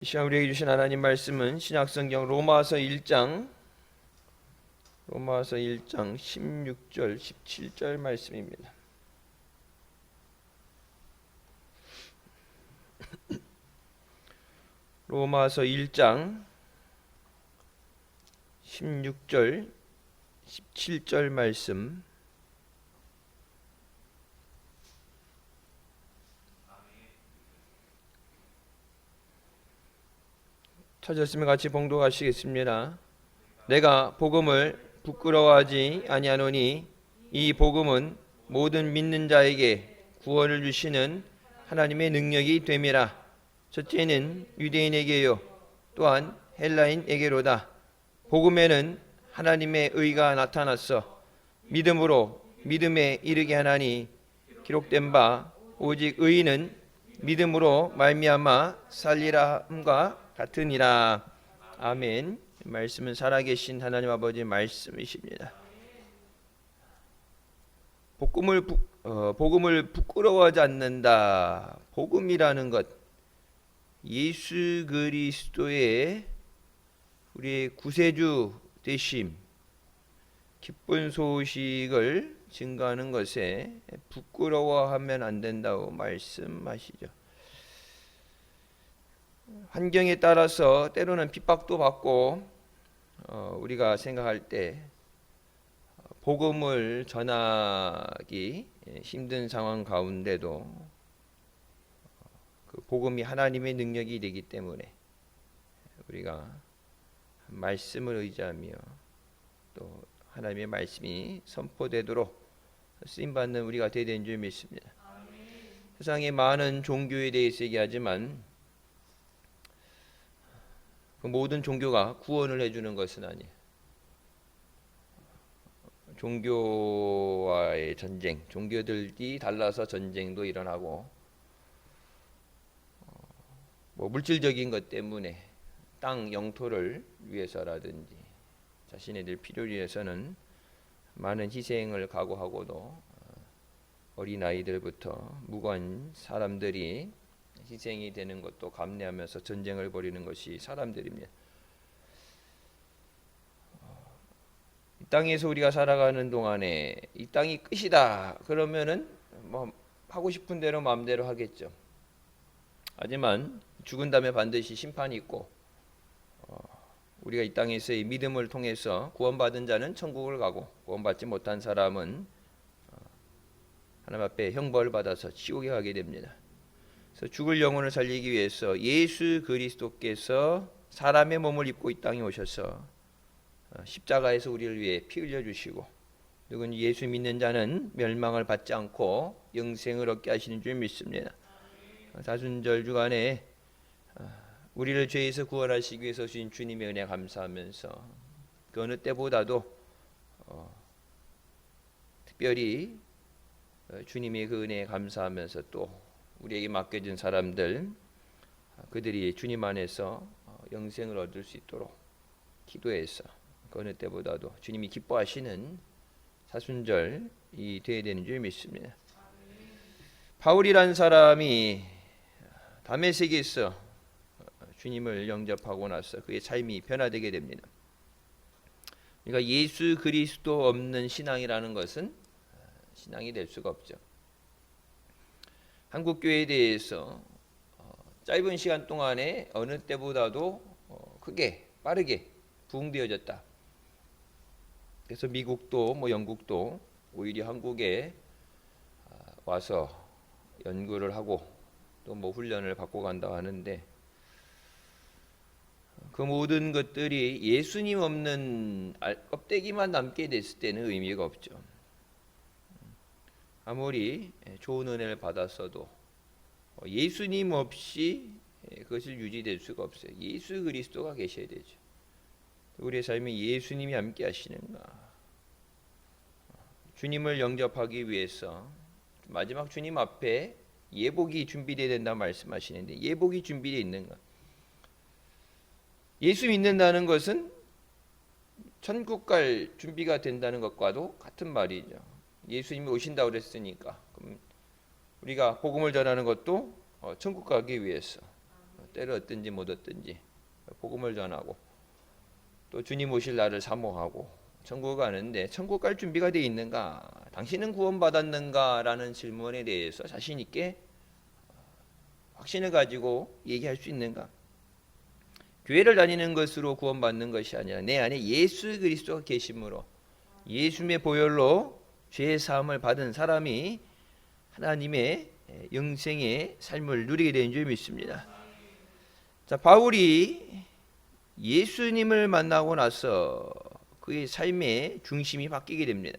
이 시간 우리에게 주신 하나님 말씀은 신약성경 로마서 1장 16절 17절 말씀입니다. 로마서 1장 16절 17절 말씀. 찾았으면 같이 봉독하시겠습니다. 내가 복음을 부끄러워하지 아니하노니 이 복음은 모든 믿는 자에게 구원을 주시는 하나님의 능력이 됨이라. 첫째는 유대인에게요 또한 헬라인에게로다. 복음에는 하나님의 의가 나타났어 믿음으로 믿음에 이르게 하나니 기록된 바 오직 의인은 믿음으로 말미암아 살리라 함과 같으니라. 아멘. 말씀은 살아계신 하나님 아버지의 말씀이십니다. 복음을 부끄러워하지 않는다. 복음이라는 것, 예수 그리스도의 우리의 구세주 되심, 기쁜 소식을 증거하는 것에 부끄러워하면 안 된다고 말씀하시죠. 환경에 따라서 때로는 핍박도 받고 우리가 생각할 때 복음을 전하기 힘든 상황 가운데도 그 복음이 하나님의 능력이 되기 때문에 우리가 말씀을 의지하며 또 하나님의 말씀이 선포되도록 쓰임받는 우리가 되야 되는 줄 믿습니다. 세상의 많은 종교에 대해서 얘기하지만 그 모든 종교가 구원을 해주는 것은 아니에요. 종교와의 전쟁, 종교들이 달라서 전쟁도 일어나고 물질적인 것 때문에 땅 영토를 위해서라든지 자신의 필요를 위해서는 많은 희생을 각오하고도 어린아이들부터 무고한 사람들이 희생이 되는 것도 감내하면서 전쟁을 벌이는 것이 사람들입니다. 이 땅에서 우리가 살아가는 동안에 이 땅이 끝이다 그러면은 뭐 하고 싶은 대로 마음대로 하겠죠. 하지만 죽은 다음에 반드시 심판이 있고 우리가 이 땅에서의 믿음을 통해서 구원받은 자는 천국을 가고 구원받지 못한 사람은 하나님 앞에 형벌을 받아서 지옥에 가게 됩니다. 그래서 죽을 영혼을 살리기 위해서 예수 그리스도께서 사람의 몸을 입고 이 땅에 오셔서 십자가에서 우리를 위해 피 흘려주시고 누군 예수 믿는 자는 멸망을 받지 않고 영생을 얻게 하시는 줄 믿습니다. 사순절 주간에 우리를 죄에서 구원하시기 위해서 주신 주님의 은혜 감사하면서 그 어느 때보다도 특별히 주님의 그 은혜에 감사하면서 또 우리에게 맡겨진 사람들 그들이 주님 안에서 영생을 얻을 수 있도록 기도해서 그 어느 때보다도 주님이 기뻐하시는 사순절이 되어야 되는 줄 믿습니다. 바울이라는 사람이 다메섹에서 주님을 영접하고 나서 그의 삶이 변화되게 됩니다. 그러니까 예수 그리스도 없는 신앙이라는 것은 신앙이 될 수가 없죠. 한국 교회에 대해서 짧은 시간 동안에 어느 때보다도 크게 빠르게 부흥되어졌다. 그래서 미국도 영국도 오히려 한국에 와서 연구를 하고 또 훈련을 받고 간다고 하는데 그 모든 것들이 예수님 없는 껍데기만 남게 됐을 때는 의미가 없죠. 아무리 좋은 은혜를 받았어도 예수님 없이 그것을 유지될 수가 없어요. 예수 그리스도가 계셔야 되죠. 우리의 삶에 예수님이 함께 하시는가. 주님을 영접하기 위해서 마지막 주님 앞에 예복이 준비되어야 된다 말씀하시는데 예복이 준비되어 있는가. 예수 믿는다는 것은 천국 갈 준비가 된다는 것과도 같은 말이죠. 예수님이 오신다고 그랬으니까 그럼 우리가 복음을 전하는 것도 천국 가기 위해서 때를 얻든지 못 얻든지 복음을 전하고 또 주님 오실 날을 사모하고 천국 가는데 천국 갈 준비가 되어 있는가? 당신은 구원받았는가? 라는 질문에 대해서 자신 있게 확신을 가지고 얘기할 수 있는가? 교회를 다니는 것으로 구원받는 것이 아니라 내 안에 예수 그리스도가 계심으로 예수님의 보혈로 죄의 사함을 받은 사람이 하나님의 영생의 삶을 누리게 되는 줄 믿습니다. 자, 바울이 예수님을 만나고 나서 그의 삶의 중심이 바뀌게 됩니다.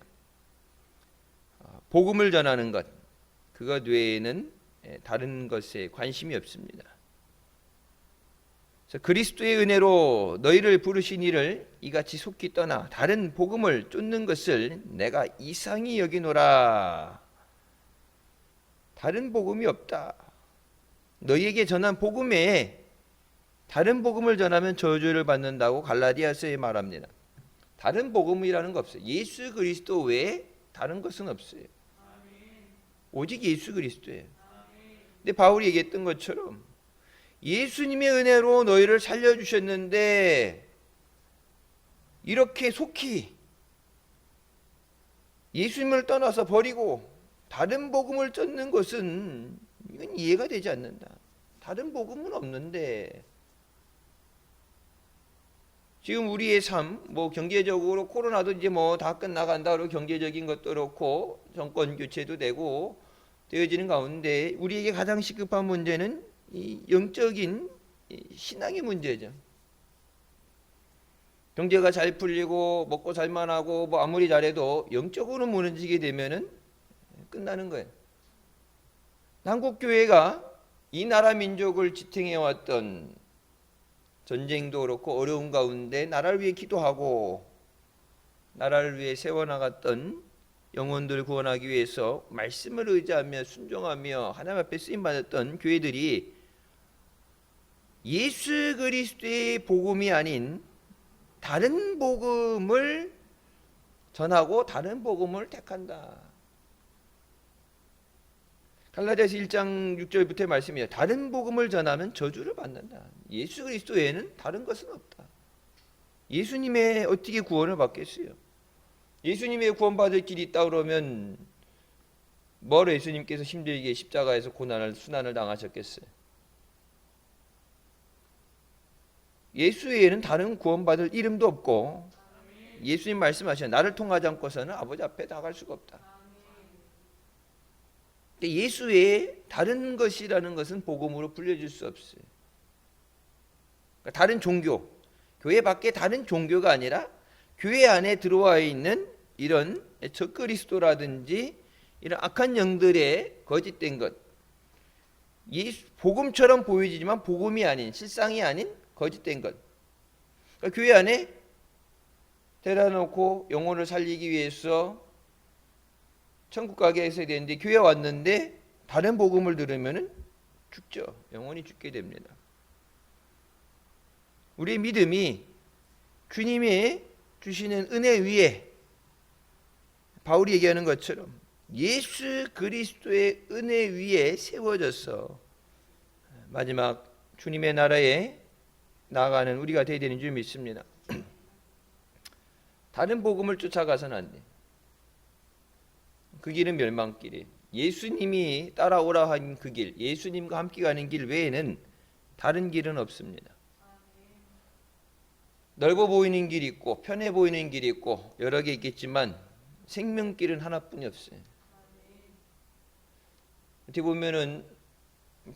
복음을 전하는 것, 그것 외에는 다른 것에 관심이 없습니다. 그리스도의 은혜로 너희를 부르신 이를 이같이 속히 떠나 다른 복음을 쫓는 것을 내가 이상히 여기노라. 다른 복음이 없다. 너희에게 전한 복음에 다른 복음을 전하면 저주를 받는다고 갈라디아서에 말합니다. 다른 복음이라는 거 없어요. 예수 그리스도 외에 다른 것은 없어요. 오직 예수 그리스도예요. 근데 바울이 얘기했던 것처럼 예수님의 은혜로 너희를 살려주셨는데 이렇게 속히 예수님을 떠나서 버리고 다른 복음을 쫓는 것은 이건 이해가 되지 않는다. 다른 복음은 없는데 지금 우리의 삶, 경제적으로 코로나도 이제 다 끝나간다 그러고 경제적인 것도 그렇고 정권 교체도 되고 되어지는 가운데 우리에게 가장 시급한 문제는 이 영적인 신앙의 문제죠. 경제가 잘 풀리고 먹고 살만하고 아무리 잘해도 영적으로 무너지게 되면은 끝나는 거예요. 한국 교회가 이 나라 민족을 지탱해 왔던 전쟁도 그렇고 어려운 가운데 나라를 위해 기도하고 나라를 위해 세워나갔던 영혼들을 구원하기 위해서 말씀을 의지하며 순종하며 하나님 앞에 쓰임받았던 교회들이 예수 그리스도의 복음이 아닌 다른 복음을 전하고 다른 복음을 택한다. 갈라디아서 1장 6절부터의 말씀이에요. 다른 복음을 전하면 저주를 받는다. 예수 그리스도 외에는 다른 것은 없다. 예수님의 어떻게 구원을 받겠어요? 예수님의 구원받을 길이 있다 그러면 뭐로 예수님께서 힘들게 십자가에서 고난을 순환을 당하셨겠어요? 예수 외에는 다른 구원받을 이름도 없고 예수님 말씀하시는 나를 통하지 않고서는 아버지 앞에 나갈 수가 없다. 예수 외에 다른 것이라는 것은 복음으로 불려질 수 없어요. 그러니까 다른 종교, 교회 밖에 다른 종교가 아니라 교회 안에 들어와 있는 이런 적그리스도라든지 이런 악한 영들의 거짓된 것, 복음처럼 보여지지만 복음이 아닌 실상이 아닌 거짓된 것. 그러니까 교회 안에 데려놓고 영혼을 살리기 위해서 천국 가게 해야 되는데 교회 왔는데 다른 복음을 들으면 죽죠. 영혼이 죽게 됩니다. 우리의 믿음이 주님의 주시는 은혜 위에 바울이 얘기하는 것처럼 예수 그리스도의 은혜 위에 세워져서 마지막 주님의 나라에 나아가는 우리가 되어야 되는 줄 믿습니다. 다른 복음을 쫓아가서는 안 돼. 그 길은 멸망길이에요. 예수님이 따라오라 한 그 길, 예수님과 함께 가는 길 외에는 다른 길은 없습니다. 넓어 보이는 길이 있고 편해 보이는 길이 있고 여러 개 있겠지만 생명길은 하나뿐이 없어요. 어떻게 보면은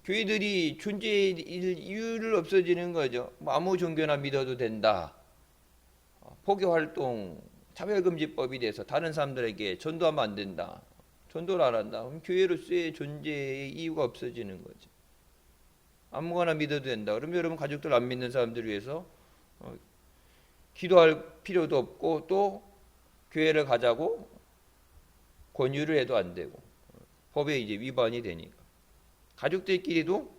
교회들이 존재의 이유를 없어지는 거죠. 아무 종교나 믿어도 된다. 포교활동, 차별금지법이 돼서 다른 사람들에게 전도하면 안 된다. 전도를 안 한다. 그럼 교회로서의 존재의 이유가 없어지는 거죠. 아무거나 믿어도 된다. 그러면 여러분 가족들 안 믿는 사람들을 위해서 기도할 필요도 없고 또 교회를 가자고 권유를 해도 안 되고 법에 이제 위반이 되니까 가족들끼리도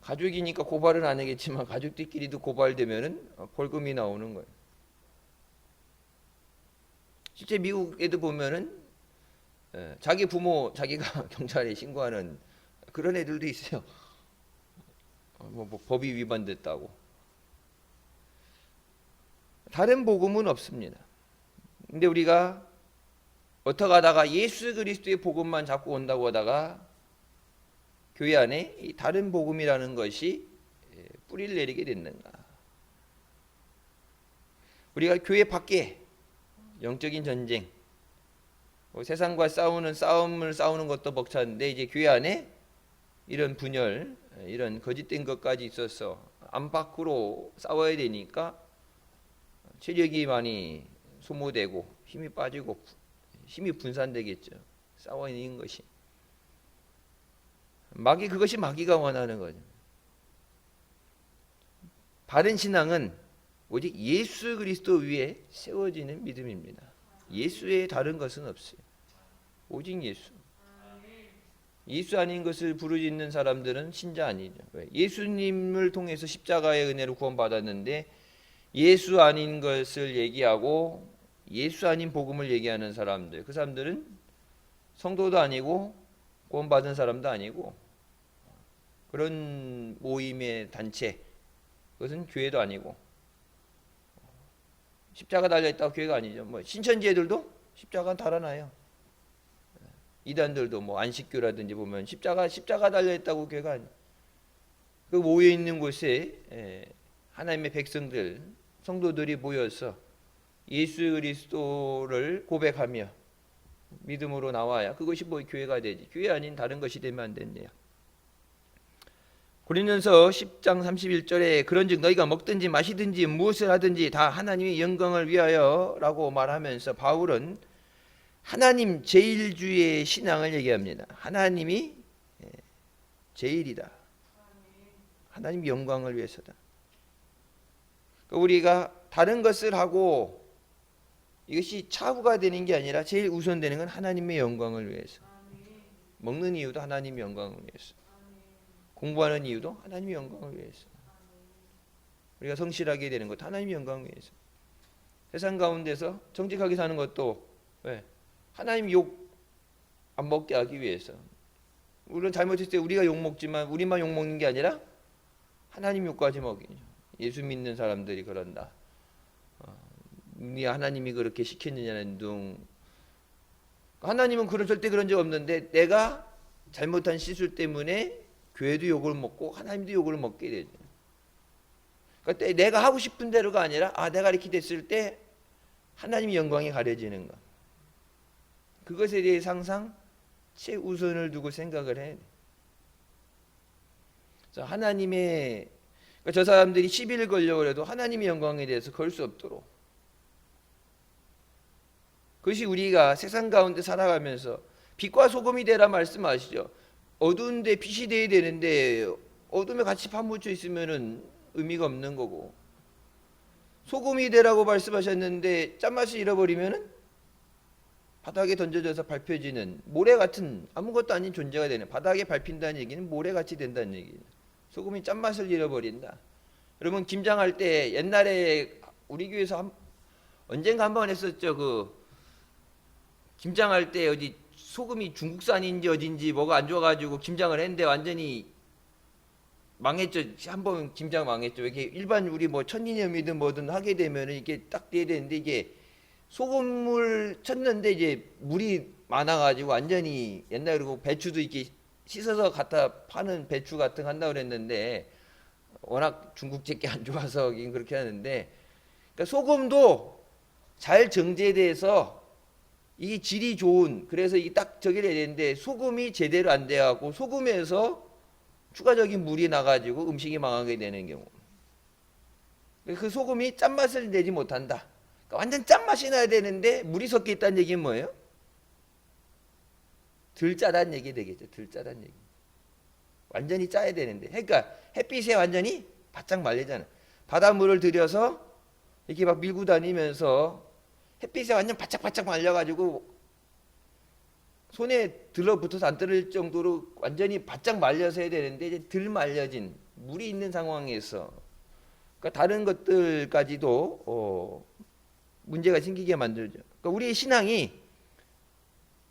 가족이니까 고발은 안 하겠지만 가족들끼리도 고발되면은 벌금이 나오는 거예요. 실제 미국에도 보면은 자기 부모 자기가 경찰에 신고하는 그런 애들도 있어요. 법이 위반됐다고. 다른 복음은 없습니다. 근데 우리가 어떻게 하다가 예수 그리스도의 복음만 자꾸 온다고 하다가 교회 안에 이 다른 복음이라는 것이 뿌리를 내리게 됐는가. 우리가 교회 밖에 영적인 전쟁, 세상과 싸움을 싸우는 것도 벅찼는데 이제 교회 안에 이런 분열, 이런 거짓된 것까지 있어서 안팎으로 싸워야 되니까 체력이 많이 소모되고 힘이 빠지고 힘이 분산되겠죠. 싸워 있는 것이. 그것이 마귀가 원하는 거죠. 바른 신앙은 오직 예수 그리스도 위에 세워지는 믿음입니다. 예수 외에 다른 것은 없어요. 오직 예수. 예수 아닌 것을 부르짖는 사람들은 신자 아니죠. 왜? 예수님을 통해서 십자가의 은혜로 구원받았는데 예수 아닌 것을 얘기하고 예수 아닌 복음을 얘기하는 사람들, 그 사람들은 성도도 아니고 구원받은 사람도 아니고 그런 모임의 단체, 그것은 교회도 아니고 십자가 달려있다고 교회가 아니죠. 신천지애들도 십자가 달아나요. 이단들도 안식교라든지 보면 십자가 달려있다고 교회가 아니에요. 그 모여있는 곳에 하나님의 백성들, 성도들이 모여서 예수 그리스도를 고백하며 믿음으로 나와야 그것이 교회가 되지. 교회 아닌 다른 것이 되면 안 된대요. 고린도전서 10장 31절에 그런즉 너희가 먹든지 마시든지 무엇을 하든지 다 하나님의 영광을 위하여 라고 말하면서 바울은 하나님 제일주의 신앙을 얘기합니다. 하나님이 제일이다. 하나님 영광을 위해서다. 우리가 다른 것을 하고 이것이 차후가 되는 게 아니라 제일 우선되는 건 하나님의 영광을 위해서. 먹는 이유도 하나님의 영광을 위해서. 공부하는 이유도 하나님의 영광을 위해서. 우리가 성실하게 되는 것도 하나님의 영광을 위해서. 세상 가운데서 정직하게 사는 것도 왜? 하나님 욕 안 먹게 하기 위해서. 물론 잘못했을 때 우리가 욕 먹지만 우리만 욕 먹는 게 아니라 하나님 욕까지 먹이죠. 예수 믿는 사람들이 그런다. 네 하나님이 그렇게 시켰느냐는 둥. 하나님은 절대 그런 적 없는데 내가 잘못한 실수 때문에 교회도 욕을 먹고 하나님도 욕을 먹게 되죠. 그러니까 내가 하고 싶은 대로가 아니라 내가 이렇게 됐을 때 하나님의 영광이 가려지는 것. 그것에 대해 항상 최우선을 두고 생각을 해야 돼. 그래서 그러니까 저 사람들이 시비를 걸려고 해도 하나님의 영광에 대해서 걸 수 없도록. 그것이 우리가 세상 가운데 살아가면서 빛과 소금이 되라 말씀하시죠. 어두운데 빛이 돼야 되는데 어둠에 같이 파묻혀 있으면은 의미가 없는 거고, 소금이 되라고 말씀하셨는데 짠맛을 잃어버리면은 바닥에 던져져서 밟혀지는 모래 같은 아무것도 아닌 존재가 되는, 바닥에 밟힌다는 얘기는 모래같이 된다는 얘기예요. 소금이 짠맛을 잃어버린다. 여러분 김장할 때 옛날에 우리 교회에서 언젠가 한 번 했었죠. 김장할 때 어디 소금이 중국산인지 어딘지 뭐가 안 좋아가지고 김장을 했는데 완전히 망했죠. 한번 김장 망했죠. 이게 일반 우리 천기념이든 뭐든 하게 되면 이게 딱 돼야 되는데 이게 소금을 쳤는데 이제 물이 많아가지고 완전히 옛날에 그리고 배추도 이렇게 씻어서 갖다 파는 배추 같은 거 한다고 그랬는데 워낙 중국제게 안 좋아서 그렇게 하는데, 그러니까 소금도 잘 정제돼서 이 질이 좋은, 그래서 이게 딱 저기 돼야 되는데 소금이 제대로 안 돼갖고 소금에서 추가적인 물이 나가지고 음식이 망하게 되는 경우, 그 소금이 짠맛을 내지 못한다. 그러니까 완전 짠맛이 나야 되는데 물이 섞여 있다는 얘기는 뭐예요? 덜 짜다는 얘기 되겠죠. 덜 짜다는 얘기. 완전히 짜야 되는데, 그러니까 햇빛에 완전히 바짝 말리잖아. 바닷물을 들여서 이렇게 막 밀고 다니면서 햇빛에 완전 바짝바짝 말려가지고 손에 들러붙어서 안 떨어질 정도로 완전히 바짝 말려서 해야 되는데 이제 덜 말려진 물이 있는 상황에서, 그러니까 다른 것들까지도 문제가 생기게 만들죠. 그러니까 우리의 신앙이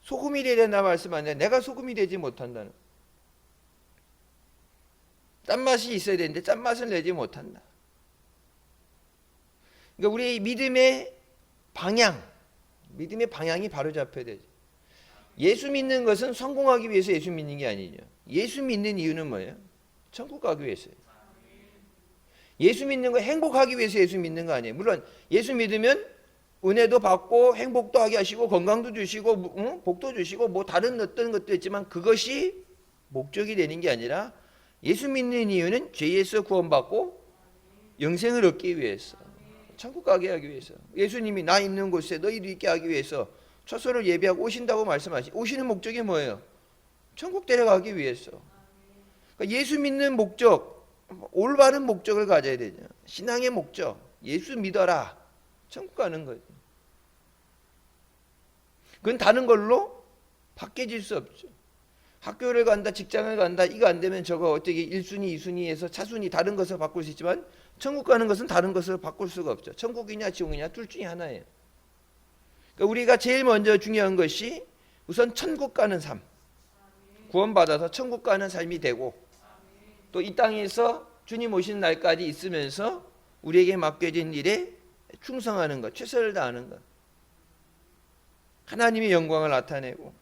소금이 되려나 말씀 안 해. 내가 소금이 되지 못한다는. 짠맛이 있어야 되는데 짠맛을 내지 못한다. 그러니까 우리의 믿음의 방향이 바로 잡혀야 되죠. 예수 믿는 것은 성공하기 위해서 예수 믿는 게 아니죠. 예수 믿는 이유는 뭐예요? 천국 가기 위해서예요. 예수 믿는 거 행복하기 위해서 예수 믿는 거 아니에요. 물론 예수 믿으면 은혜도 받고 행복도 하게 하시고 건강도 주시고 복도 주시고 뭐 다른 어떤 것도 있지만 그것이 목적이 되는 게 아니라 예수 믿는 이유는 죄에서 구원받고 영생을 얻기 위해서, 천국 가게 하기 위해서, 예수님이 나 있는 곳에 너희도 있게 하기 위해서 처소를 예비하고 오신다고 말씀하시. 오시는 목적이 뭐예요? 천국 데려가기 위해서. 그러니까 예수 믿는 목적, 올바른 목적을 가져야 되죠. 신앙의 목적, 예수 믿어라, 천국 가는 거죠. 그건 다른 걸로 바뀌어질 수 없죠. 학교를 간다, 직장을 간다, 이거 안 되면 저거 어떻게 1순위, 2순위에서 차순위 다른 것을 바꿀 수 있지만 천국 가는 것은 다른 것을 바꿀 수가 없죠. 천국이냐 지옥이냐 둘 중에 하나예요. 그러니까 우리가 제일 먼저 중요한 것이 우선 천국 가는 삶, 구원받아서 천국 가는 삶이 되고 또 이 땅에서 주님 오시는 날까지 있으면서 우리에게 맡겨진 일에 충성하는 것, 최선을 다하는 것, 하나님의 영광을 나타내고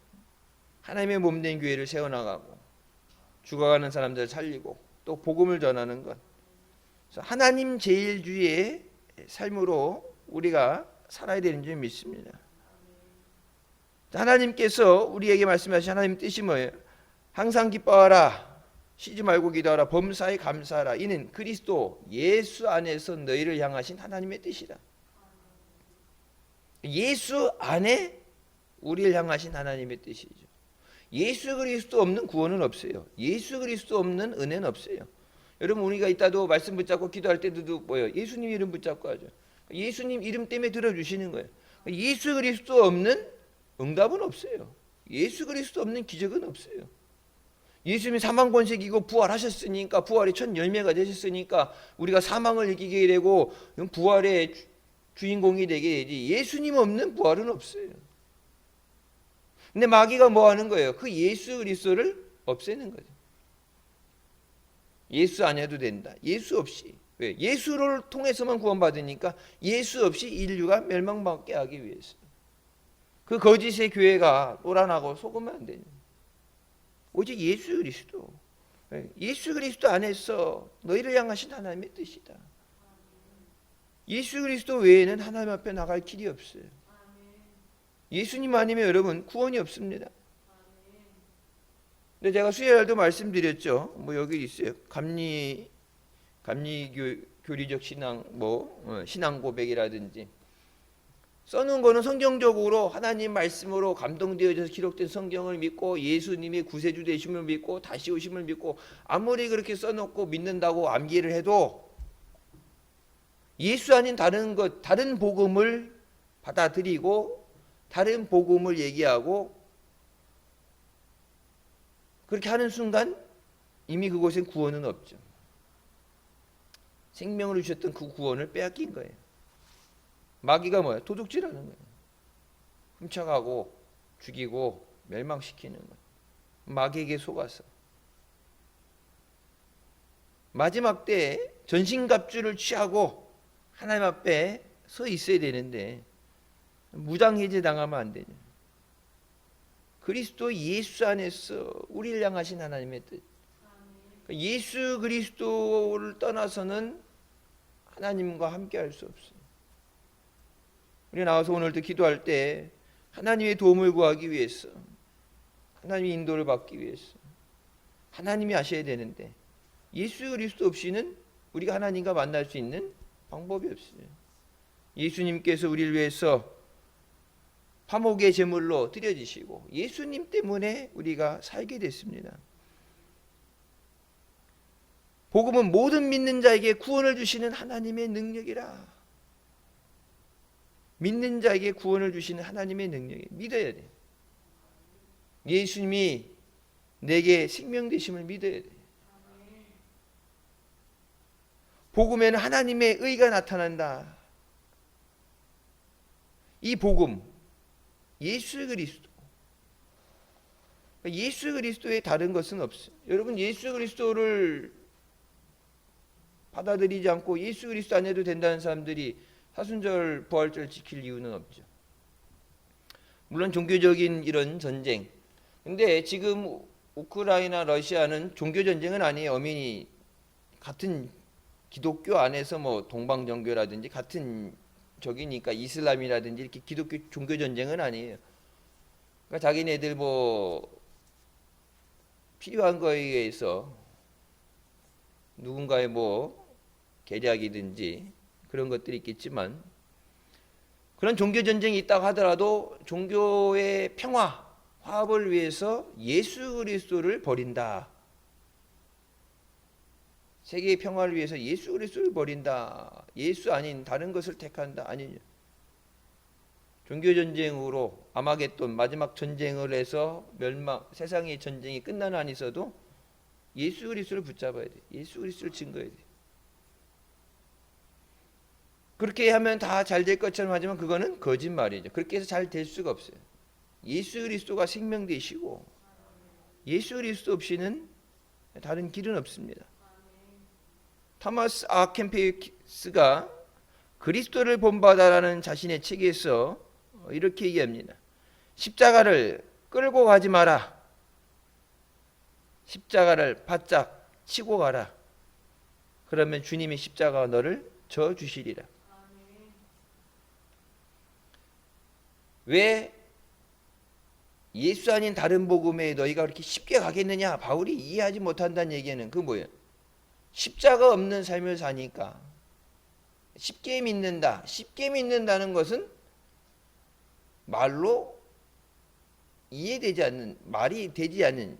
하나님의 몸된 교회를 세워나가고 죽어가는 사람들을 살리고 또 복음을 전하는 것, 그래서 하나님 제일주의의 삶으로 우리가 살아야 되는 줄 믿습니다. 하나님께서 우리에게 말씀하신 하나님 뜻이 뭐예요? 항상 기뻐하라, 쉬지 말고 기도하라, 범사에 감사하라. 이는 그리스도 예수 안에서 너희를 향하신 하나님의 뜻이다. 예수 안에 우리를 향하신 하나님의 뜻이죠. 예수 그리스도 없는 구원은 없어요. 예수 그리스도 없는 은혜는 없어요. 여러분 우리가 이따도 말씀 붙잡고 기도할 때도 뭐예요? 예수님 이름 붙잡고 하죠. 예수님 이름 때문에 들어주시는 거예요. 예수 그리스도 없는 응답은 없어요. 예수 그리스도 없는 기적은 없어요. 예수님이 사망 권세 이기고 부활하셨으니까, 부활의 첫 열매가 되셨으니까 우리가 사망을 이기게 되고 부활의 주인공이 되게 되지, 예수님 없는 부활은 없어요. 근데 마귀가 뭐 하는 거예요? 그 예수 그리스도를 없애는 거죠. 예수 안 해도 된다. 예수 없이. 왜? 예수를 통해서만 구원받으니까 예수 없이 인류가 멸망받게 하기 위해서. 그 거짓의 교회가 노란하고 속으면 안 되는. 오직 예수 그리스도. 예수 그리스도 안에서 너희를 향하신 하나님의 뜻이다. 예수 그리스도 외에는 하나님 앞에 나갈 길이 없어요. 예수님 아니면 여러분 구원이 없습니다. 근데 제가 수요일도 말씀드렸죠. 뭐 여기 있어요. 교리적 신앙, 신앙 고백이라든지 써놓은 거는 성경적으로 하나님 말씀으로 감동되어져서 기록된 성경을 믿고 예수님의 구세주 되심을 믿고 다시 오심을 믿고 아무리 그렇게 써놓고 믿는다고 암기를 해도 예수 아닌 다른 복음을 받아들이고 다른 복음을 얘기하고 그렇게 하는 순간 이미 그곳엔 구원은 없죠. 생명을 주셨던 그 구원을 빼앗긴 거예요. 마귀가 뭐예요? 도둑질하는 거예요. 훔쳐가고 죽이고 멸망시키는 거예요. 마귀에게 속아서 마지막 때에 전신갑주를 취하고 하나님 앞에 서 있어야 되는데 무장해제 당하면 안 되냐. 그리스도 예수 안에서 우리를 향하신 하나님의 뜻. 예수 그리스도를 떠나서는 하나님과 함께할 수 없어요. 우리 나와서 오늘도 기도할 때 하나님의 도움을 구하기 위해서, 하나님의 인도를 받기 위해서 하나님이 하셔야 되는데 예수 그리스도 없이는 우리가 하나님과 만날 수 있는 방법이 없어요. 예수님께서 우리를 위해서 화목의 제물로 드려지시고 예수님 때문에 우리가 살게 됐습니다. 복음은 모든 믿는 자에게 구원을 주시는 하나님의 능력이라. 믿는 자에게 구원을 주시는 하나님의 능력이 믿어야 돼. 예수님이 내게 생명 되심을 믿어야 돼. 복음에는 하나님의 의가 나타난다. 이 복음, 예수 그리스도. 예수 그리스도에 다른 것은 없어요. 여러분 예수 그리스도를 받아들이지 않고 예수 그리스도 안 해도 된다는 사람들이 사순절 부활절 지킬 이유는 없죠. 물론 종교적인 이런 전쟁. 근데 지금 우크라이나 러시아는 종교 전쟁은 아니에요. 어민이 같은 기독교 안에서 뭐 동방 종교라든지 같은 적이니까 이슬람이라든지 이렇게 기독교 종교 전쟁은 아니에요. 그러니까 자기네들 뭐 필요한 거에 의해서 누군가의 뭐 계략이든지 그런 것들이 있겠지만 그런 종교 전쟁이 있다고 하더라도 종교의 평화, 화합을 위해서 예수 그리스도를 버린다. 세계의 평화를 위해서 예수 그리스도를 버린다. 예수 아닌 다른 것을 택한다. 아니죠. 종교 전쟁으로 아마겟돈 마지막 전쟁을 해서 세상의 전쟁이 끝나는 한 있어도 예수 그리스도를 붙잡아야 돼. 예수 그리스도를 증거해야 돼. 그렇게 하면 다 잘 될 것처럼 하지만 그거는 거짓말이죠. 그렇게 해서 잘 될 수가 없어요. 예수 그리스도가 생명 되시고 예수 그리스도 없이는 다른 길은 없습니다. 토마스 아 캠페스가 그리스도를 본받아라는 자신의 책에서 이렇게 얘기합니다. 십자가를 끌고 가지 마라. 십자가를 바짝 치고 가라. 그러면 주님의 십자가가 너를 져 주시리라. 왜 예수 아닌 다른 복음에 너희가 그렇게 쉽게 가겠느냐? 바울이 이해하지 못한다는 얘기는 그 뭐예요? 십자가 없는 삶을 사니까 쉽게 믿는다. 쉽게 믿는다는 것은 말로 이해되지 않는, 말이 되지 않는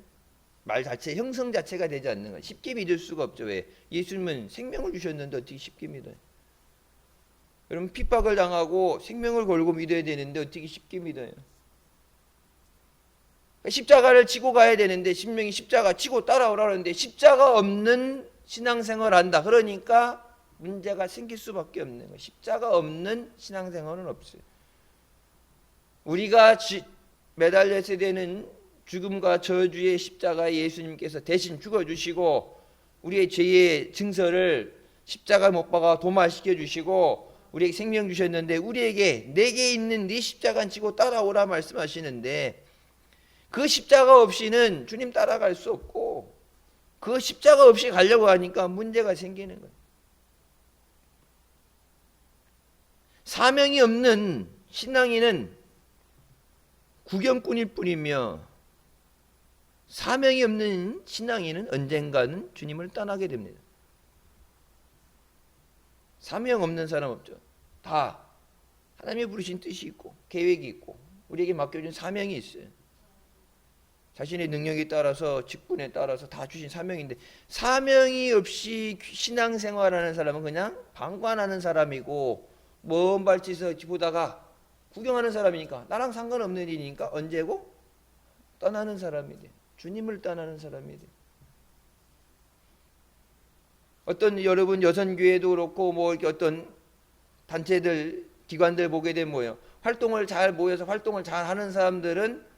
말 자체, 형성 자체가 되지 않는 거. 쉽게 믿을 수가 없죠. 왜? 예수님은 생명을 주셨는데 어떻게 쉽게 믿어요? 여러분 핍박을 당하고 생명을 걸고 믿어야 되는데 어떻게 쉽게 믿어요? 십자가를 지고 가야 되는데 신명이 십자가 지고 따라오라는데 십자가 없는 신앙생활을 한다. 그러니까 문제가 생길 수밖에 없는 거예요. 십자가 없는 신앙생활은 없어요. 우리가 매달려야 되는 죽음과 저주의 십자가에 예수님께서 대신 죽어주시고 우리의 죄의 증서를 십자가 못 박아 도마시켜 주시고 우리에게 생명 주셨는데 우리에게 내게 있는 네 십자가는 지고 따라오라 말씀하시는데 그 십자가 없이는 주님 따라갈 수 없고 그 십자가 없이 가려고 하니까 문제가 생기는 거예요. 사명이 없는 신앙인은 구경꾼일 뿐이며 사명이 없는 신앙인은 언젠가는 주님을 떠나게 됩니다. 사명 없는 사람 없죠. 다 하나님이 부르신 뜻이 있고 계획이 있고 우리에게 맡겨준 사명이 있어요. 자신의 능력에 따라서 직분에 따라서 다 주신 사명인데 사명이 없이 신앙생활하는 사람은 그냥 방관하는 사람이고 먼 발치에서 보다가 구경하는 사람이니까 나랑 상관없는 일이니까 언제고? 떠나는 사람이 돼. 주님을 떠나는 사람이 돼. 어떤 여러분 여선교회도 그렇고 뭐 이렇게 어떤 단체들 기관들 보게 되면 뭐예요? 활동을 잘 모여서 활동을 잘 하는 사람들은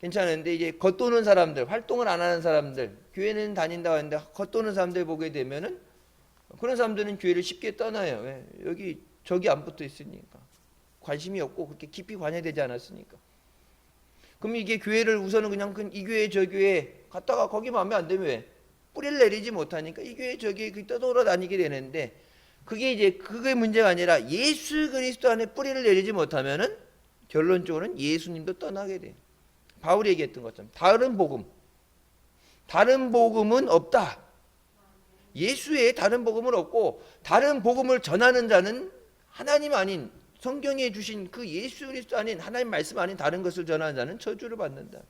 괜찮은데 이제 겉도는 사람들, 활동을 안 하는 사람들, 교회는 다닌다고 하는데 겉도는 사람들 보게 되면은 그런 사람들은 교회를 쉽게 떠나요. 왜? 여기 저기 안 붙어 있으니까 관심이 없고 그렇게 깊이 관여되지 않았으니까. 그럼 이게 교회를 우선은 그냥 이 교회 저 교회 갔다가 거기 마음에 안 들면 왜? 뿌리를 내리지 못하니까 이 교회 저 교회 떠돌아다니게 되는데 그게 문제가 아니라 예수 그리스도 안에 뿌리를 내리지 못하면은 결론적으로는 예수님도 떠나게 돼. 바울이 얘기했던 것처럼 다른 복음은 없다. 예수의 다른 복음은 없고 다른 복음을 전하는 자는 하나님 아닌 성경에 주신 그 예수 그리스도 아닌 하나님 말씀 아닌 다른 것을 전하는 자는 저주를 받는다.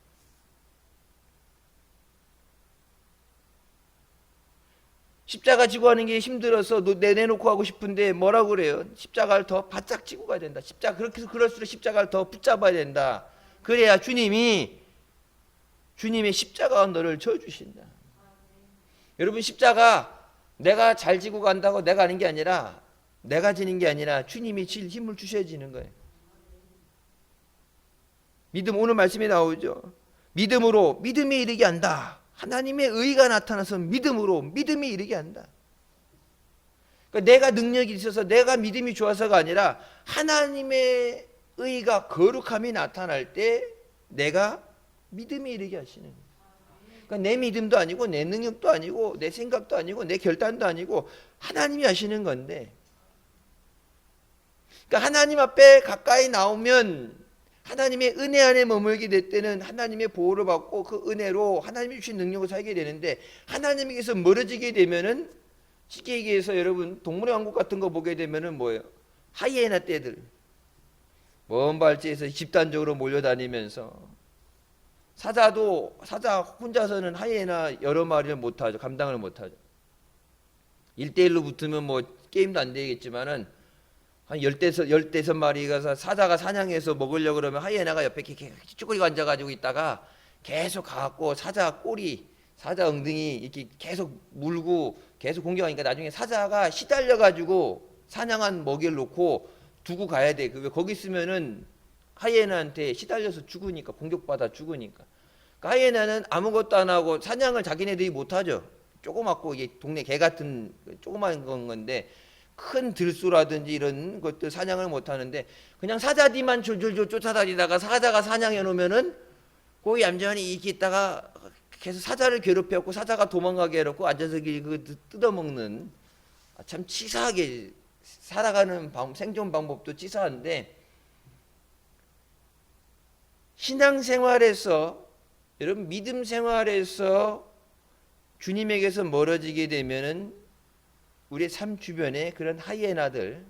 십자가 지고 하는 게 힘들어서 내놓고 하고 싶은데 뭐라고 그래요? 십자가를 더 바짝 지고 가야 된다. 그럴수록 십자가를 더 붙잡아야 된다. 그래야 주님의 십자가가 너를 져주신다. 여러분 십자가 내가 잘 지고 간다고 내가 하는 게 아니라 내가 지는 게 아니라 주님이 질 힘을 주셔지는 거예요. 믿음 오늘 말씀에 나오죠. 믿음에 이르게 한다. 하나님의 의가 나타나서 믿음으로 믿음에 이르게 한다. 그러니까 내가 능력이 있어서 내가 믿음이 좋아서가 아니라 하나님의 의가 거룩함이 나타날 때 내가 믿음에 이르게 하시는 거예요. 그러니까 내 믿음도 아니고 내 능력도 아니고 내 생각도 아니고 내 결단도 아니고 하나님이 하시는 건데, 그러니까 하나님 앞에 가까이 나오면 하나님의 은혜 안에 머물게 될 때는 하나님의 보호를 받고 그 은혜로 하나님이 주신 능력을 살게 되는데, 하나님에게서 멀어지게 되면은 쉽게 얘기해서 여러분 동물의 왕국 같은 거 보게 되면은 뭐예요? 하이에나 떼들 먼 발치에서 집단적으로 몰려다니면서, 사자 혼자서는 하이에나 여러 마리를 못하죠. 감당을 못하죠. 1대1로 붙으면 뭐 게임도 안 되겠지만은 한 열대섯 마리가 사자가 사냥해서 먹으려고 그러면 하이에나가 옆에 이렇게 쭈그리고 앉아가지고 있다가 계속 가갖고 사자 엉덩이 이렇게 계속 물고 계속 공격하니까 나중에 사자가 시달려가지고 사냥한 먹이를 놓고 두고 가야 돼. 거기 있으면은 하이에나한테 시달려서 죽으니까, 공격받아 죽으니까. 그러니까 하이에나는 아무것도 안 하고 사냥을 자기네들이 못하죠. 조그맣고 이게 동네 개 같은 조그만 건데, 큰 들소라든지 이런 것들 사냥을 못하는데 그냥 사자들만 졸졸졸 쫓아다니다가 사자가 사냥해 놓으면은 거기 얌전히 이렇게 있다가 계속 사자를 괴롭혀갖고 사자가 도망가게 해놓고 앉아서 그 뜯어먹는, 참 치사하게 살아가는 생존 방법도 치사한데, 신앙생활에서 여러분 믿음 생활에서 주님에게서 멀어지게 되면은 우리의 삶 주변에 그런 하이에나들,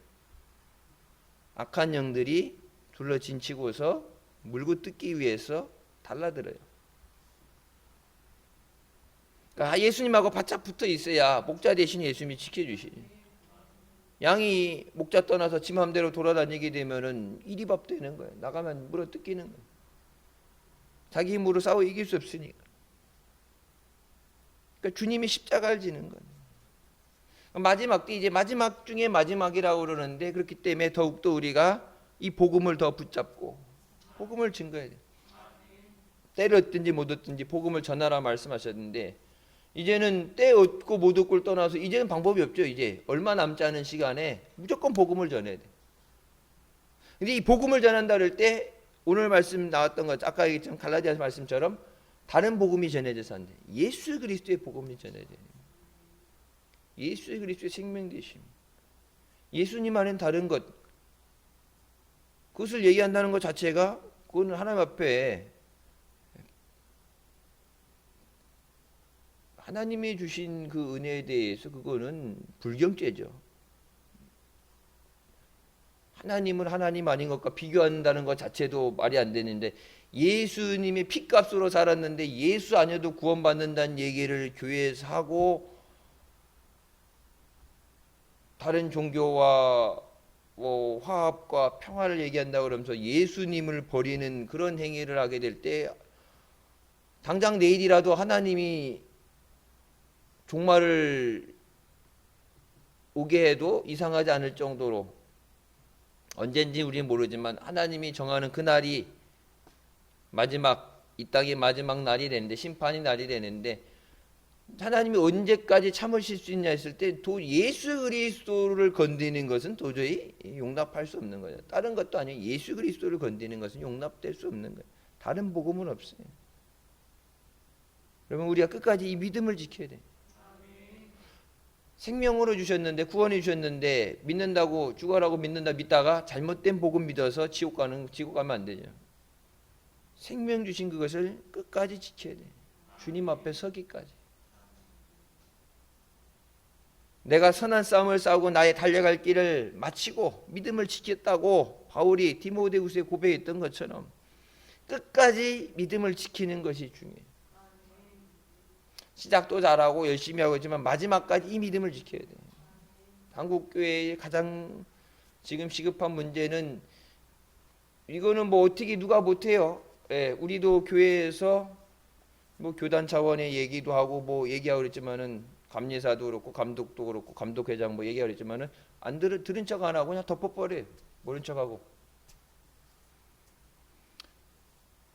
악한 영들이 둘러진치고서 물고 뜯기 위해서 달라들어요. 그러니까 예수님하고 바짝 붙어 있어야 목자 대신 예수님이 지켜주시죠. 양이 목자 떠나서 지 맘대로 돌아다니게 되면은 이리밥 되는 거예요. 나가면 물어 뜯기는 거예요. 자기 힘으로 싸워 이길 수 없으니까. 그러니까 주님이 십자가를 지는 거예요. 마지막 때 이제 마지막 중에 마지막이라고 그러는데, 그렇기 때문에 더욱더 우리가 이 복음을 더 붙잡고 복음을 증거해야 돼요. 때를 얻든지 못 얻든지 복음을 전하라 말씀하셨는데, 이제는 때 얻고 못 얻고를 떠나서 이제는 방법이 없죠. 이제 얼마 남지 않은 시간에 무조건 복음을 전해야 돼. 근데 이 복음을 전한다 그럴 때 오늘 말씀 나왔던 것, 아까 얘기했던 갈라디아 말씀처럼 다른 복음이 전해져서 안 돼. 예수 그리스도의 복음이 전해야 돼. 예수 그리스도의 생명 되심, 예수님 안엔 다른 것, 그것을 얘기한다는 것 자체가 그거는 하나님 앞에 하나님이 주신 그 은혜에 대해서 그거는 불경죄죠. 하나님은 하나님 아닌 것과 비교한다는 것 자체도 말이 안 되는데, 예수님이 피값으로 살았는데 예수 아니어도 구원받는다는 얘기를 교회에서 하고 다른 종교와 화합과 평화를 얘기한다고 그러면서 예수님을 버리는 그런 행위를 하게 될 때, 당장 내일이라도 하나님이 종말을 오게 해도 이상하지 않을 정도로, 언젠지 우리는 모르지만 하나님이 정하는 그날이 마지막, 이 땅의 마지막 날이 되는데, 심판의 날이 되는데, 하나님이 언제까지 참으실 수 있냐 했을 때 예수 그리스도를 건드리는 것은 도저히 용납할 수 없는 거예요. 다른 것도 아니에요. 예수 그리스도를 건드리는 것은 용납될 수 없는 거예요. 다른 복음은 없어요. 여러분, 우리가 끝까지 이 믿음을 지켜야 돼요. 생명으로 주셨는데, 구원해 주셨는데, 믿는다고 죽어라고 믿다가 잘못된 복음 믿어서 지옥 가면 안 되죠. 생명 주신 그것을 끝까지 지켜야 돼요. 주님 앞에 서기까지. 내가 선한 싸움을 싸우고 나의 달려갈 길을 마치고 믿음을 지켰다고 바울이 디모데후서에 고백했던 것처럼 끝까지 믿음을 지키는 것이 중요해요. 시작도 잘하고 열심히 하고 있지만 마지막까지 이 믿음을 지켜야 돼요. 한국교회의 가장 지금 시급한 문제는, 이거는 뭐 어떻게 누가 못해요. 우리도 교회에서 뭐 교단 차원의 얘기도 하고 뭐 얘기하고 그랬지만은, 감리사도 그렇고 감독도 그렇고 감독회장 뭐 얘기하고 그랬지만은 안 들은 척 안 하고 그냥 덮어버려요. 모른 척하고.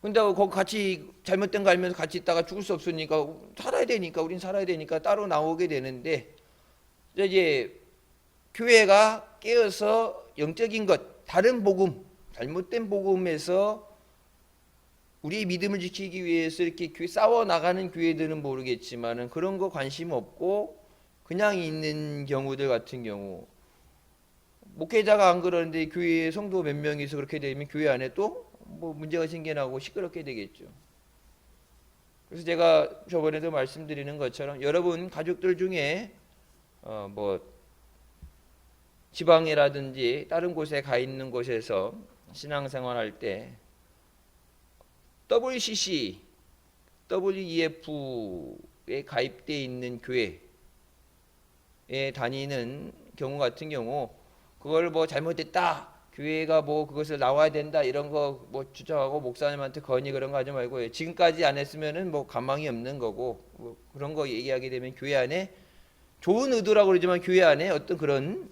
근데 거기 같이 잘못된 거 알면서 같이 있다가 죽을 수 없으니까 살아야 되니까, 우린 살아야 되니까 따로 나오게 되는데, 이제 교회가 깨어서 영적인 것, 다른 복음, 잘못된 복음에서 우리의 믿음을 지키기 위해서 이렇게 싸워 나가는 교회들은 모르겠지만은 그런 거 관심 없고 그냥 있는 경우들 같은 경우, 목회자가 안 그러는데 교회에 성도 몇 명이서 그렇게 되면 교회 안에 또 뭐 문제가 생겨나고 시끄럽게 되겠죠. 그래서 제가 저번에도 말씀드리는 것처럼 여러분 가족들 중에 뭐 지방이라든지 다른 곳에 가 있는 곳에서 신앙생활할 때 WCC, WEF에 가입되어 있는 교회에 다니는 경우 같은 경우, 그걸 뭐 잘못됐다, 교회가 뭐 그것을 나와야 된다 이런 거 뭐 주장하고 목사님한테 건의 그런 거 하지 말고, 지금까지 안 했으면은 뭐 가망이 없는 거고, 뭐 그런 거 얘기하게 되면 교회 안에 좋은 의도라고 그러지만 교회 안에 어떤 그런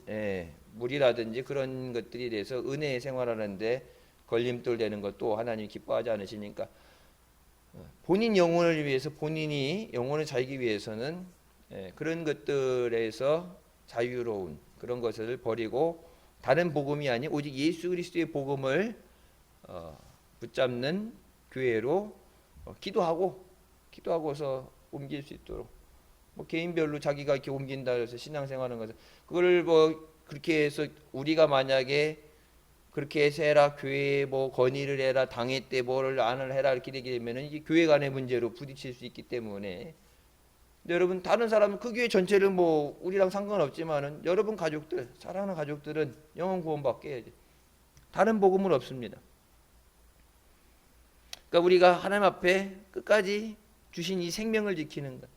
무리라든지 그런 것들이 돼서 은혜의 생활하는데 걸림돌 되는 것도 하나님 기뻐하지 않으시니까, 본인 영혼을 위해서, 본인이 영혼을 살기 위해서는 그런 것들에서 자유로운 그런 것을 버리고 다른 복음이 아닌 오직 예수 그리스도의 복음을 붙잡는 교회로 기도하고서 옮길 수 있도록, 뭐 개인별로 자기가 이렇게 옮긴다 해서 신앙생활하는 것은, 그걸 뭐 그렇게 해서 우리가 만약에 그렇게 해서 해라, 교회에 뭐 건의를 해라, 당회 때 뭐를 안을 해라 이렇게 되게 되면은 이게 교회 간의 문제로 부딪힐 수 있기 때문에, 근데 여러분 다른 사람은 그 교회 전체를 뭐 우리랑 상관없지만은 여러분 가족들, 사랑하는 가족들은 영혼 구원받게 해야지. 다른 복음은 없습니다. 그러니까 우리가 하나님 앞에 끝까지 주신 이 생명을 지키는 것,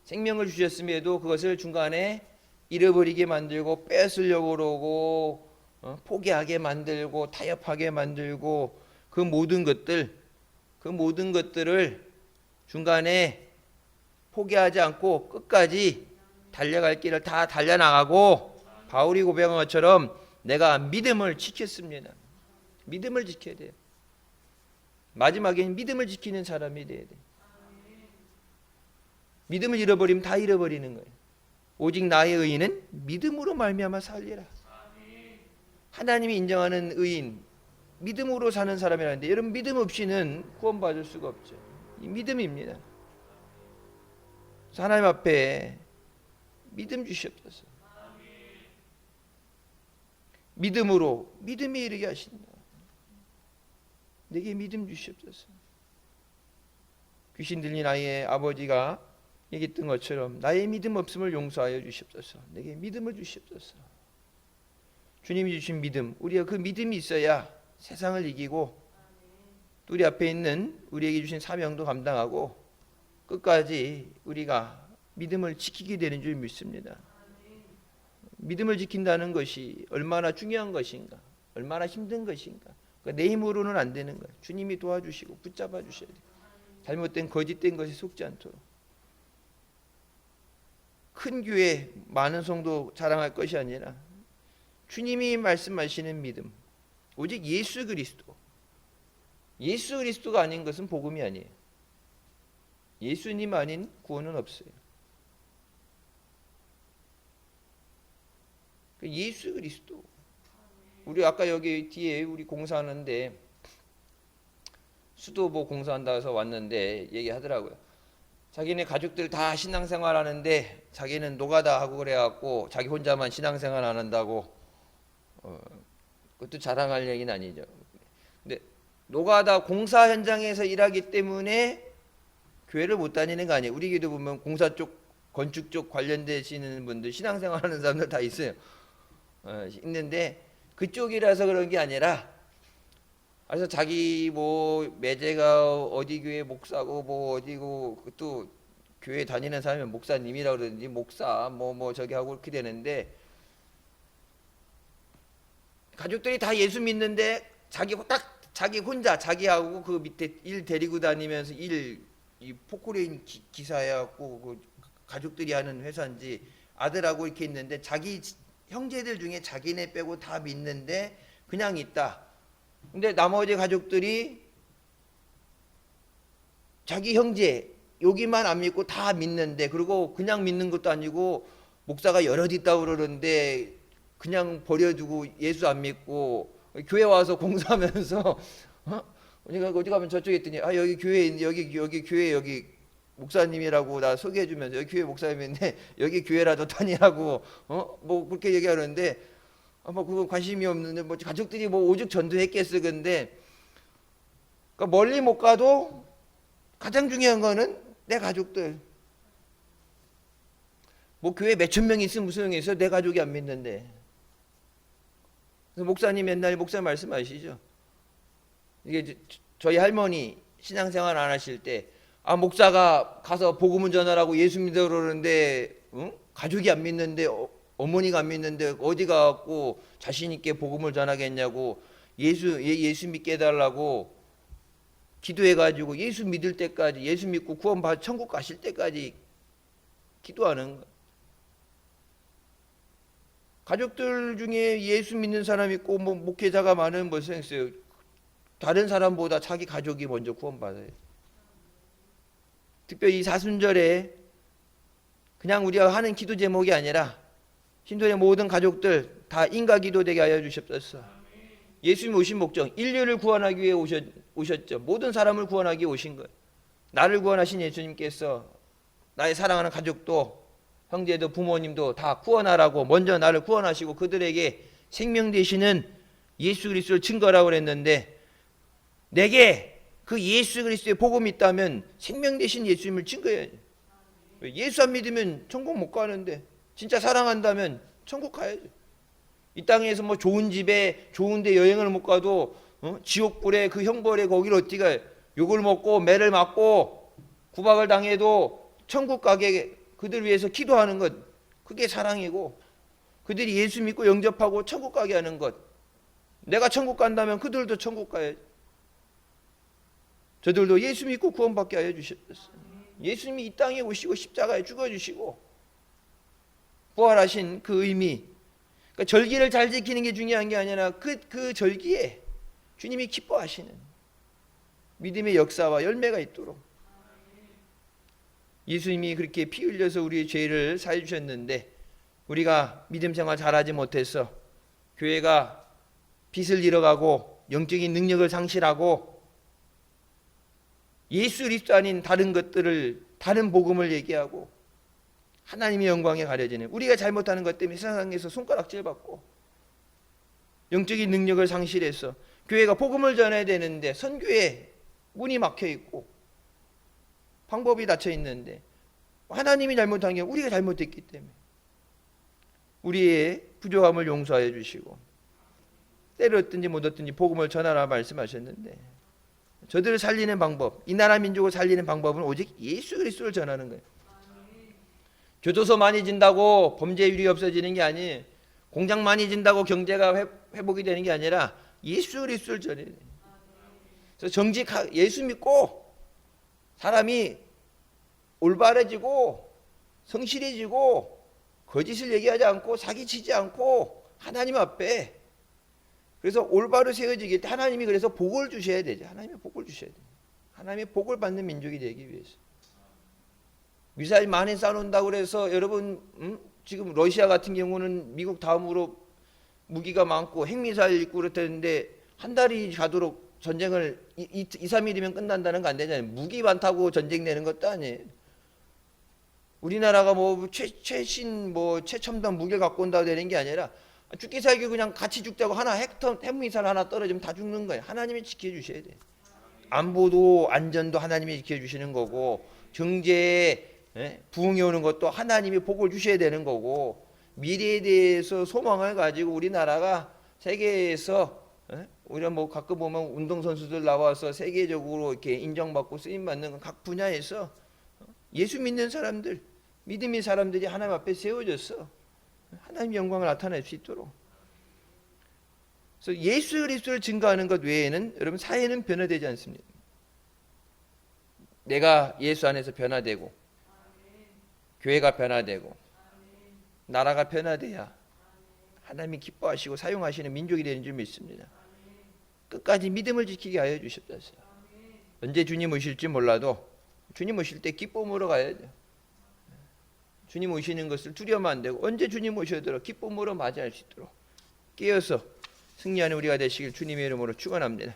생명을 주셨음에도 그것을 중간에 잃어버리게 만들고 뺏으려고 그러고 포기하게 만들고 타협하게 만들고, 그 모든 것들을 중간에 포기하지 않고 끝까지 달려갈 길을 다 달려나가고, 바울이 고백한 것처럼 내가 믿음을 지켰습니다. 믿음을 지켜야 돼요. 마지막에는 믿음을 지키는 사람이 돼야 돼요. 믿음을 잃어버리면 다 잃어버리는 거예요. 오직 나의 의인은 믿음으로 말미암아 살리라. 하나님이 인정하는 의인, 믿음으로 사는 사람이라는데, 여러분 믿음 없이는 구원받을 수가 없죠. 이 믿음입니다. 그래서 하나님 앞에 믿음 주시옵소서. 믿음으로, 믿음이 이르게 하신다. 내게 믿음 주시옵소서. 귀신 들린 아이의 아버지가 얘기했던 것처럼 나의 믿음 없음을 용서하여 주시옵소서. 내게 믿음을 주시옵소서. 주님이 주신 믿음, 우리가 그 믿음이 있어야 세상을 이기고 또 우리 앞에 있는 우리에게 주신 사명도 감당하고 끝까지 우리가 믿음을 지키게 되는 줄 믿습니다. 믿음을 지킨다는 것이 얼마나 중요한 것인가, 얼마나 힘든 것인가. 그러니까 내 힘으로는 안 되는 거예요. 주님이 도와주시고 붙잡아 주셔야 돼요. 잘못된 거짓된 것에 속지 않도록. 큰 교회 많은 성도 자랑할 것이 아니라 주님이 말씀하시는 믿음, 오직 예수 그리스도가 아닌 것은 복음이 아니에요. 예수님 아닌 구원은 없어요. 예수 그리스도. 우리 아까 여기 뒤에 우리 공사하는데 수도보 공사한다 해서 왔는데 얘기하더라고요. 자기네 가족들 다 신앙생활 하는데 자기는 노가다 하고 그래갖고 자기 혼자만 신앙생활 안 한다고. 그것도 자랑할 얘기는 아니죠. 근데 노가다 공사 현장에서 일하기 때문에 교회를 못 다니는 거 아니에요. 우리 교회도 보면 공사 쪽, 건축 쪽 관련되시는 분들, 신앙생활 하는 사람들 다 있어요. 있는데 그쪽이라서 그런 게 아니라, 그래서 자기 뭐 매제가 어디 교회 목사고 뭐 어디고, 또 교회 다니는 사람이 목사님이라 그러든지 목사 뭐 저기 하고 그렇게 되는데, 가족들이 다 예수 믿는데 자기 혼자 자기하고 그 밑에 일 데리고 다니면서 이 포크레인 기사해갖고 그 가족들이 하는 회사인지 아들하고 이렇게 있는데, 자기 형제들 중에 자기네 빼고 다 믿는데 그냥 있다. 근데 나머지 가족들이 자기 형제 여기만 안 믿고 다 믿는데, 그리고 그냥 믿는 것도 아니고 목사가 여럿 있다고 그러는데 그냥 버려두고 예수 안 믿고 교회 와서 공사하면서 우리가 어디 가면 저쪽에 있더니 여기 교회 있는데 여기 교회 여기 목사님이라고 나 소개해주면서 여기 교회 목사님인데 여기 교회라도 다니라고 뭐 그렇게 얘기하는데 뭐 그거 관심이 없는데 뭐 가족들이 뭐 오죽 전도했겠어. 근데 그러니까 멀리 못 가도 가장 중요한 거는 내 가족들. 뭐 교회 몇천 명이 있으면 무슨 소용이 있어? 내 가족이 안 믿는데. 그래서 목사님 맨날 목사 말씀하시죠. 이게 저희 할머니 신앙생활 안 하실 때 목사가 가서 복음을 전하라고 예수 믿어 그러는데 가족이 안 믿는데 어머니가 안 믿는데 어디 가갖고 자신 있게 복음을 전하겠냐고 예수 믿게 해달라고 기도해가지고 예수 믿을 때까지 예수 믿고 구원받아 천국 가실 때까지 기도하는 거예요. 가족들 중에 예수 믿는 사람 있고 뭐 목회자가 많은 무슨 있어요. 다른 사람보다 자기 가족이 먼저 구원받아요. 특별히 이 사순절에 그냥 우리가 하는 기도 제목이 아니라 신도의 모든 가족들 다 인가기도 되게 하여 주시옵소서. 예수님 오신 목적 인류를 구원하기 위해 오셨죠. 모든 사람을 구원하기 위해 오신 거예요. 나를 구원하신 예수님께서 나의 사랑하는 가족도 형제도 부모님도 다 구원하라고 먼저 나를 구원하시고 그들에게 생명 되시는 예수 그리스도를 증거라고 그랬는데 내게 그 예수 그리스도의 복음이 있다면 생명 되신 예수님을 증거해야지. 예수 안 믿으면 천국 못 가는데 진짜 사랑한다면 천국 가야죠. 이 땅에서 뭐 좋은 집에 좋은데 여행을 못 가도 지옥불에 그 형벌에 거기를 어떻게 가요? 욕을 먹고 매를 맞고 구박을 당해도 천국 가게 그들 위해서 기도하는 것 그게 사랑이고 그들이 예수 믿고 영접하고 천국 가게 하는 것 내가 천국 간다면 그들도 천국 가야지. 저들도 예수 믿고 구원받게 하여 주셨어요. 예수님이 이 땅에 오시고 십자가에 죽어주시고 부활하신 그 의미 그러니까 절기를 잘 지키는 게 중요한 게 아니라 그 절기에 주님이 기뻐하시는 믿음의 역사와 열매가 있도록 예수님이 그렇게 피 흘려서 우리의 죄를 사해 주셨는데 우리가 믿음 생활 잘하지 못해서 교회가 빛을 잃어가고 영적인 능력을 상실하고 예수 그리스도 아닌 다른 것들을 다른 복음을 얘기하고 하나님의 영광에 가려지는 우리가 잘못하는 것 때문에 세상에서 손가락질 받고 영적인 능력을 상실해서 교회가 복음을 전해야 되는데 선교에 문이 막혀 있고 방법이 닫혀 있는데 하나님이 잘못한 게 우리가 잘못했기 때문에 우리의 부족함을 용서하여 주시고 때렸든지 못 얻든지 복음을 전하라 말씀하셨는데 저들을 살리는 방법 이 나라 민족을 살리는 방법은 오직 예수 그리스도를 전하는 거예요. 교도소 많이 진다고 범죄율이 없어지는 게 아니에요. 공장 많이 진다고 경제가 회복이 되는 게 아니라 예수 그리스도를 전해야 돼요. 그래서 정직하게 예수 믿고 사람이 올바르지고 성실해지고 거짓을 얘기하지 않고 사기치지 않고 하나님 앞에 그래서 올바로 세워지기 때 하나님이 그래서 복을 주셔야 되죠. 하나님의 복을 주셔야 돼요. 하나님의 복을 받는 민족이 되기 위해서 미사일 많이 쏴놓는다고 그래서 여러분 지금 러시아 같은 경우는 미국 다음으로 무기가 많고 핵미사일 있고 그렇다는데 한 달이 가도록 전쟁을 2, 3일이면 끝난다는 거 안 되잖아요. 무기 많다고 전쟁 내는 것도 아니에요. 우리나라가 뭐 최신 뭐 최첨단 무기를 갖고 온다고 되는 게 아니라 죽기 살기 그냥 같이 죽자고 하나 핵미사일 하나 떨어지면 다 죽는 거예요. 하나님이 지켜주셔야 돼요. 안보도 안전도 하나님이 지켜주시는 거고 경제에 부흥이 오는 것도 하나님이 복을 주셔야 되는 거고 미래에 대해서 소망을 가지고 우리나라가 세계에서 우리가 뭐 가끔 보면 운동선수들 나와서 세계적으로 이렇게 인정받고 쓰임받는 각 분야에서 예수 믿는 사람들 믿음의 사람들이 하나님 앞에 세워졌어. 하나님의 영광을 나타낼 수 있도록. 그래서 예수 그리스도를 증거하는 것 외에는 여러분 사회는 변화되지 않습니다. 내가 예수 안에서 변화되고 교회가 변화되고 나라가 변화돼야 하나님이 기뻐하시고 사용하시는 민족이 되는 줄 믿습니다. 끝까지 믿음을 지키게 하여 주십소서. 언제 주님 오실지 몰라도 주님 오실 때 기쁨으로 가야죠. 주님 오시는 것을 두려워하면 안 되고 언제 주님 오셔도록 기쁨으로 맞이할 수 있도록 깨어서 승리하는 우리가 되시길 주님의 이름으로 축원합니다.